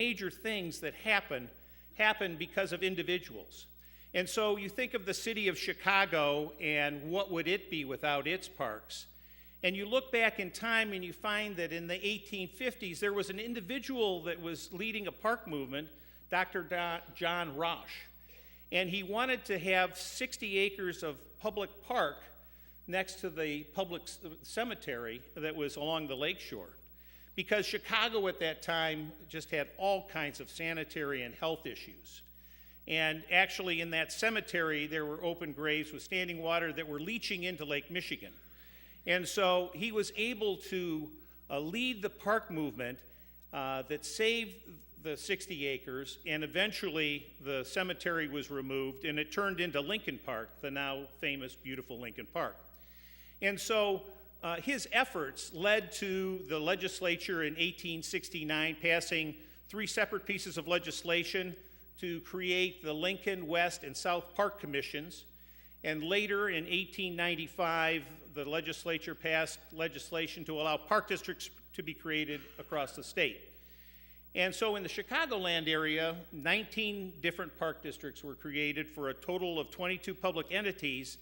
major things that happen because of individuals. And so you think of the city of Chicago and what would it be without its parks. And you look back in time and you find that in the 1850s there was an individual that was leading a park movement, Dr. John Roche. And he wanted to have 60 acres of public park next to the public cemetery that was along the lakeshore. Because Chicago at that time just had all kinds of sanitary and health issues. And actually in that cemetery there were open graves with standing water that were leaching into Lake Michigan. And so he was able to lead the park movement that saved the 60 acres, and eventually the cemetery was removed and it turned into Lincoln Park, the now famous, beautiful Lincoln Park. And so his efforts led to the legislature in 1869 passing 3 separate pieces of legislation to create the Lincoln, West, and South Park Commissions. And later in 1895, the legislature passed legislation to allow park districts to be created across the state. And so in the Chicagoland area, 19 different park districts were created for a total of 22 public entities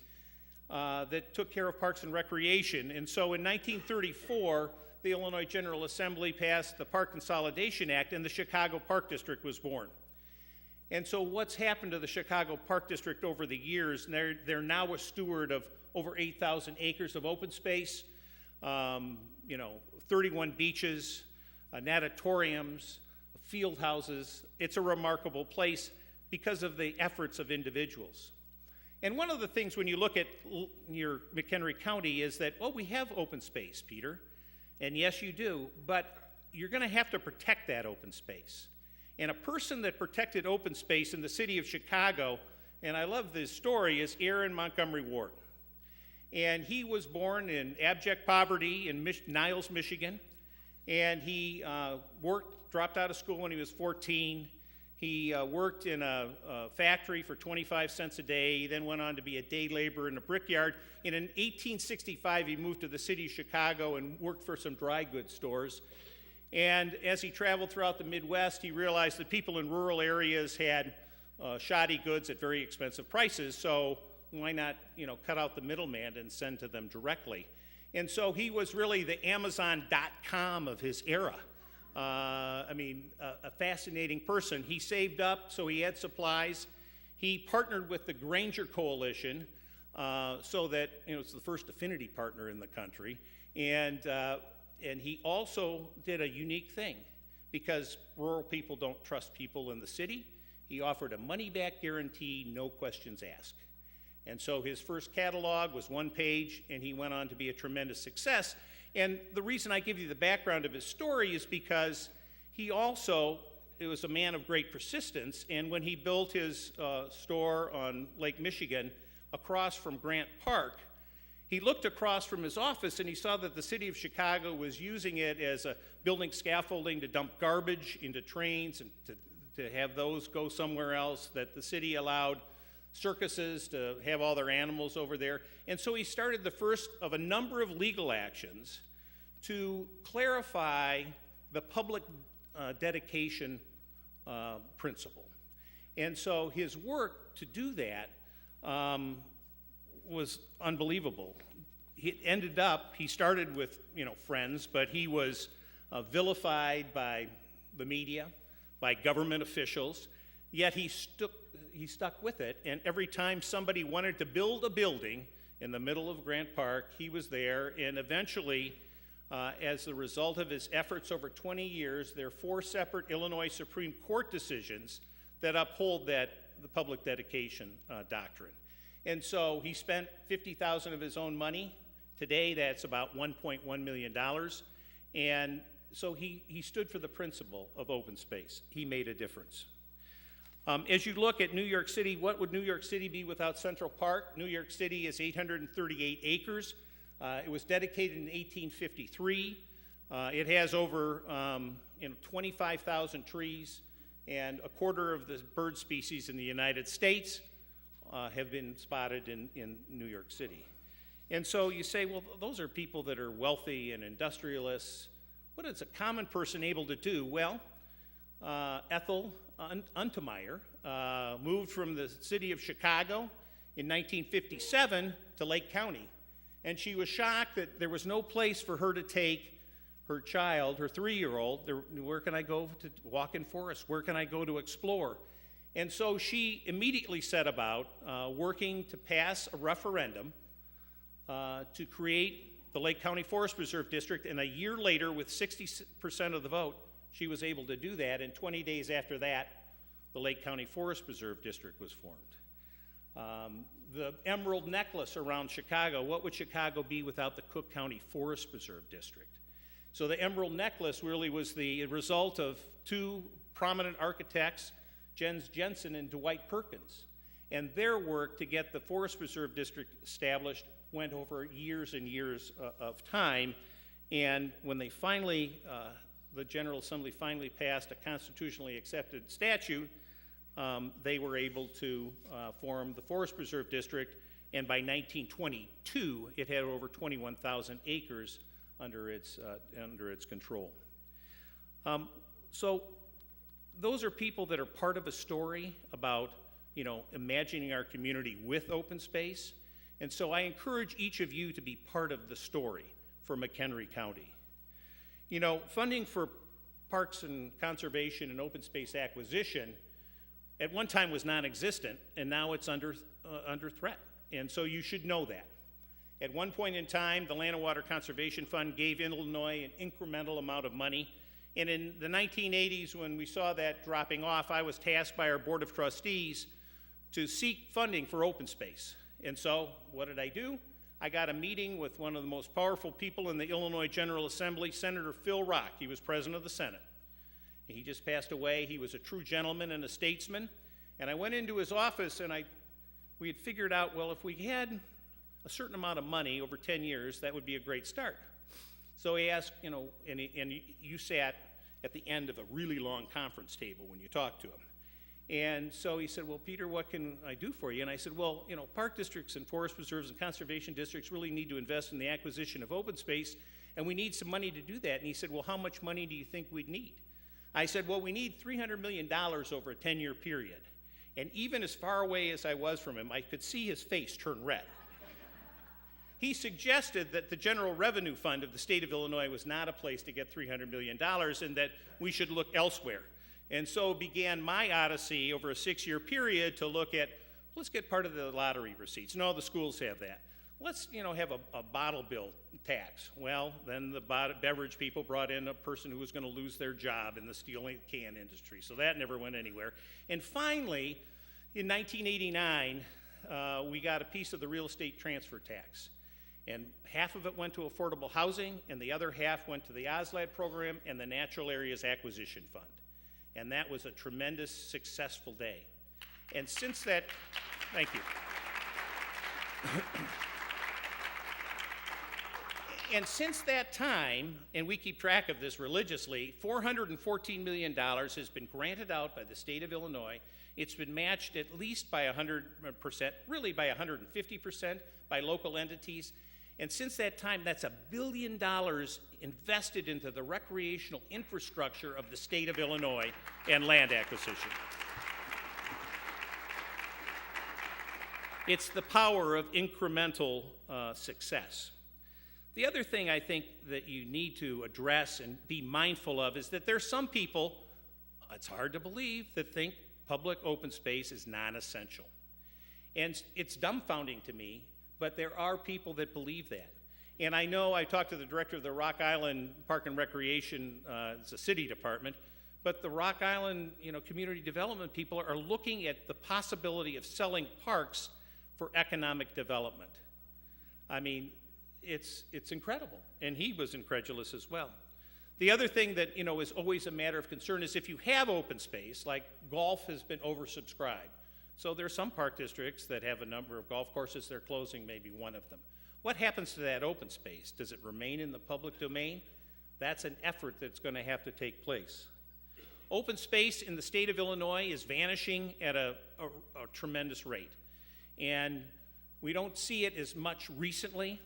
that took care of parks and recreation. And so in 1934, the Illinois General Assembly passed the Park Consolidation Act, and the Chicago Park District was born. And so what's happened to the Chicago Park District over the years? They're now a steward of over 8,000 acres of open space, 31 beaches, natatoriums, field houses. It's a remarkable place because of the efforts of individuals. And one of the things when you look at your McHenry County is that, well, we have open space, Peter. And yes, you do, but you're going to have to protect that open space. And a person that protected open space in the city of Chicago, and I love this story, is Aaron Montgomery Ward. And he was born in abject poverty in Niles, Michigan. And he dropped out of school when he was 14. He worked in a factory for 25 cents a day. He then went on to be a day laborer in a brickyard. And in 1865, he moved to the city of Chicago and worked for some dry goods stores. And as he traveled throughout the Midwest, he realized that people in rural areas had shoddy goods at very expensive prices. So why not, cut out the middleman and send to them directly? And so he was really the Amazon.com of his era. A fascinating person. He saved up, so he had supplies. He partnered with the Granger Coalition, so that it's the first affinity partner in the country. And he also did a unique thing because rural people don't trust people in the city. He offered a money-back guarantee, no questions asked. And so his first catalog was 1 page, and he went on to be a tremendous success. And the reason I give you the background of his story is because he also was a man of great persistence, and when he built his store on Lake Michigan across from Grant Park, he looked across from his office and he saw that the city of Chicago was using it as a building scaffolding to dump garbage into trains and to have those go somewhere else, that the city allowed circuses to have all their animals over there. And so he started the first of a number of legal actions to clarify the public dedication principle. And so his work to do that was unbelievable. He started with friends, but he was vilified by the media, by government officials, yet he stuck with it, and every time somebody wanted to build a building in the middle of Grant Park, he was there, and eventually, as the result of his efforts over 20 years, there are 4 separate Illinois Supreme Court decisions that uphold the public dedication doctrine. And so he spent $50,000 of his own money. Today, that's about $1.1 million. And so he stood for the principle of open space. He made a difference. As you look at New York City, what would New York City be without Central Park? New York City is 838 acres. It was dedicated in 1853. It has over 25,000 trees, and a quarter of the bird species in the United States have been spotted in New York City. And so you say, well, those are people that are wealthy and industrialists. What is a common person able to do? Well, Ethel Untermeyer, moved from the city of Chicago in 1957 to Lake County. And she was shocked that there was no place for her to take her child, her 3-year-old. Where can I go to walk in forest? Where can I go to explore? And so she immediately set about working to pass a referendum to create the Lake County Forest Preserve District. And a year later, with 60% of the vote, she was able to do that. And 20 days after that, the Lake County Forest Preserve District was formed. The emerald necklace around Chicago, what would Chicago be without the Cook County Forest Preserve District? So the emerald necklace really was the result of two prominent architects, Jens Jensen and Dwight Perkins. And their work to get the Forest Preserve District established went over years and years of time. And when they finally, the General Assembly finally passed a constitutionally accepted statute, they were able to form the Forest Preserve District, and by 1922, it had over 21,000 acres under its control. So those are people that are part of a story about, imagining our community with open space. And so I encourage each of you to be part of the story for McHenry County. Funding for parks and conservation and open space acquisition at one time was non-existent, and now it's under threat. And so you should know that. At one point in time, the Land and Water Conservation Fund gave Illinois an incremental amount of money. And in the 1980s, when we saw that dropping off, I was tasked by our Board of Trustees to seek funding for open space. And so what did I do? I got a meeting with one of the most powerful people in the Illinois General Assembly, Senator Phil Rock. He was president of the Senate. He just passed away. He was a true gentleman and a statesman. And I went into his office, and we had figured out, well, if we had a certain amount of money over 10 years, that would be a great start. So he asked, and you sat at the end of a really long conference table when you talked to him. And so he said, well, Peter, what can I do for you? And I said, well, park districts and forest preserves and conservation districts really need to invest in the acquisition of open space, and we need some money to do that. And he said, well, how much money do you think we'd need? I said, well, we need $300 million over a 10-year period. And even as far away as I was from him, I could see his face turn red. He suggested that the General Revenue Fund of the state of Illinois was not a place to get $300 million and that we should look elsewhere. And so began my odyssey over a 6-year period to look at, let's get part of the lottery receipts. No, the schools have that. Let's, have a bottle bill tax. Well, then the beverage people brought in a person who was going to lose their job in the steel and can industry, so that never went anywhere. And finally, in 1989, we got a piece of the real estate transfer tax. And half of it went to affordable housing, and the other half went to the OSLAD program and the Natural Areas Acquisition Fund. And that was a tremendous, successful day. And since that, thank you. And since that time, and we keep track of this religiously, $414 million has been granted out by the state of Illinois. It's been matched at least by 100%, really by 150% by local entities. And since that time, that's $1 billion invested into the recreational infrastructure of the state of Illinois and land acquisition. It's the power of incremental success. The other thing I think that you need to address and be mindful of is that there's some people, it's hard to believe, that think public open space is non-essential. And it's dumbfounding to me, but there are people that believe that. And I know I talked to the director of the Rock Island Park and Recreation, it's a city department, but the Rock Island community development people are looking at the possibility of selling parks for economic development. I mean, it's incredible, and he was incredulous as well. The other thing that is always a matter of concern is if you have open space, like golf has been oversubscribed. So there are some park districts that have a number of golf courses, they're closing maybe one of them. What happens to that open space? Does it remain in the public domain? That's an effort that's going to have to take place. Open space in the state of Illinois is vanishing at a tremendous rate. And we don't see it as much recently,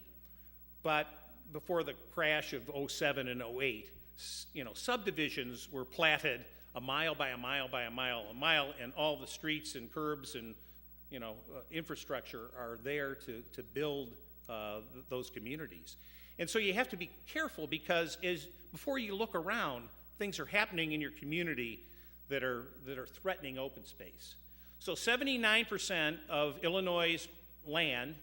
but before the crash of '07 and '08, subdivisions were platted a mile by a mile by a mile, and all the streets and curbs and infrastructure are there to build those communities. And so you have to be careful, because before you look around, things are happening in your community that are threatening open space. So 79% of Illinois' land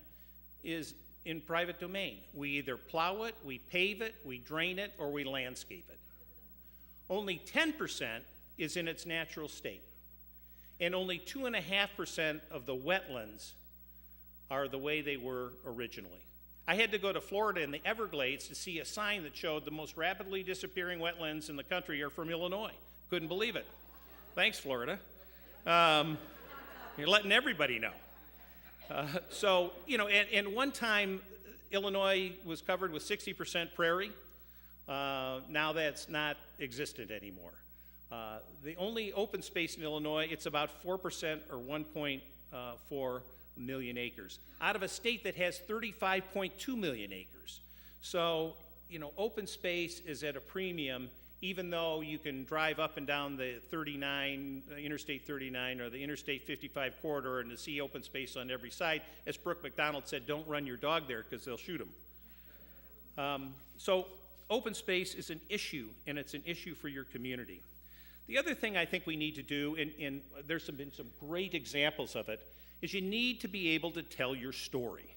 is in private domain. We either plow it, we pave it, we drain it, or we landscape it. Only 10% is in its natural state. And only 2.5% of the wetlands are the way they were originally. I had to go to Florida in the Everglades to see a sign that showed the most rapidly disappearing wetlands in the country are from Illinois. Couldn't believe it. Thanks, Florida. You're letting everybody know. And one time, Illinois was covered with 60% prairie. Now that's not existent anymore. The only open space in Illinois, it's about 4% or 1.4 million acres, out of a state that has 35.2 million acres. So, open space is at a premium, even though you can drive up and down the Interstate 39 or the Interstate 55 corridor and to see open space on every side. As Brooke McDonald said, don't run your dog there because they'll shoot them. So open space is an issue, and it's an issue for your community. The other thing I think we need to do, and there's been some great examples of it, is you need to be able to tell your story.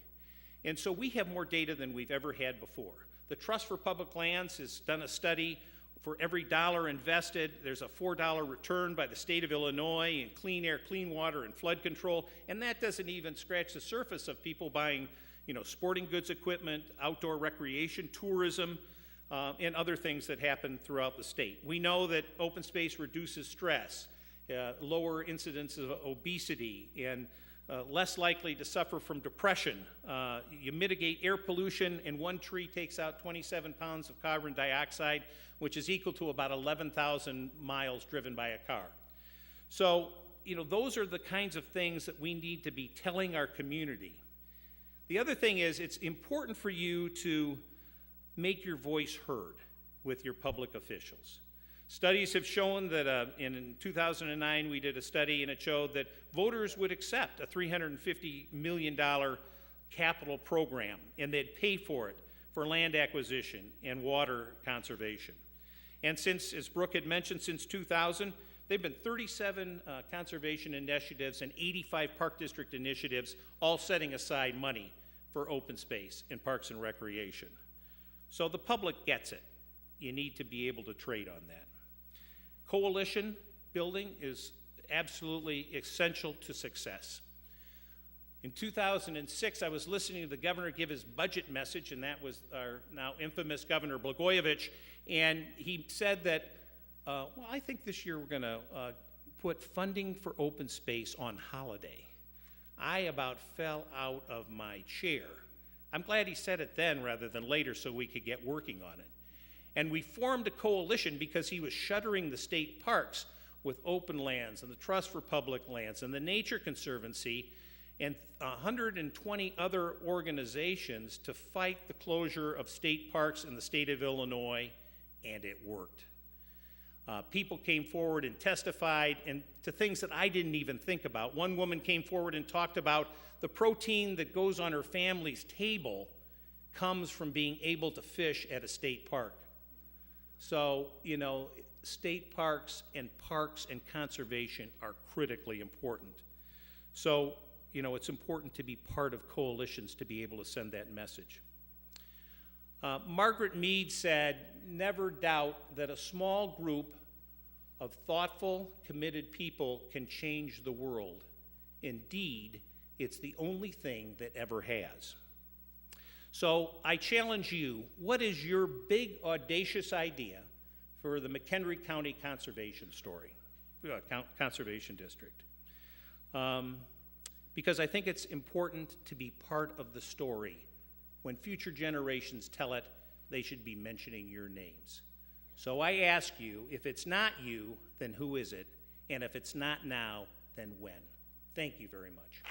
And so we have more data than we've ever had before. The Trust for Public Lands has done a study. For every dollar invested, there's a $4 return by the state of Illinois in clean air, clean water, and flood control. And that doesn't even scratch the surface of people buying, sporting goods equipment, outdoor recreation, tourism, and other things that happen throughout the state. We know that open space reduces stress, lower incidence of obesity, and less likely to suffer from depression. You mitigate air pollution, and one tree takes out 27 pounds of carbon dioxide, which is equal to about 11,000 miles driven by a car. So, those are the kinds of things that we need to be telling our community. The other thing is, it's important for you to make your voice heard with your public officials. Studies have shown that in 2009 we did a study, and it showed that voters would accept a $350 million capital program, and they'd pay for it for land acquisition and water conservation. And since, as Brooke had mentioned, since 2000, there have been 37 conservation initiatives and 85 Park District initiatives, all setting aside money for open space in parks and recreation. So the public gets it. You need to be able to trade on that. Coalition building is absolutely essential to success. In 2006, I was listening to the governor give his budget message, and that was our now infamous Governor Blagojevich, and he said that, I think this year we're going to put funding for open space on holiday. I about fell out of my chair. I'm glad he said it then rather than later so we could get working on it. And we formed a coalition because he was shuttering the state parks with open lands and the Trust for Public Lands and the Nature Conservancy and 120 other organizations to fight the closure of state parks in the state of Illinois, and it worked. People came forward and testified and to things that I didn't even think about. One woman came forward and talked about the protein that goes on her family's table comes from being able to fish at a state park. So, state parks and conservation are critically important. So, it's important to be part of coalitions to be able to send that message. Margaret Mead said, "Never doubt that a small group of thoughtful, committed people can change the world. Indeed, it's the only thing that ever has." So I challenge you, what is your big, audacious idea for the McHenry County Conservation District? Because I think it's important to be part of the story. When future generations tell it, they should be mentioning your names. So I ask you, if it's not you, then who is it? And if it's not now, then when? Thank you very much.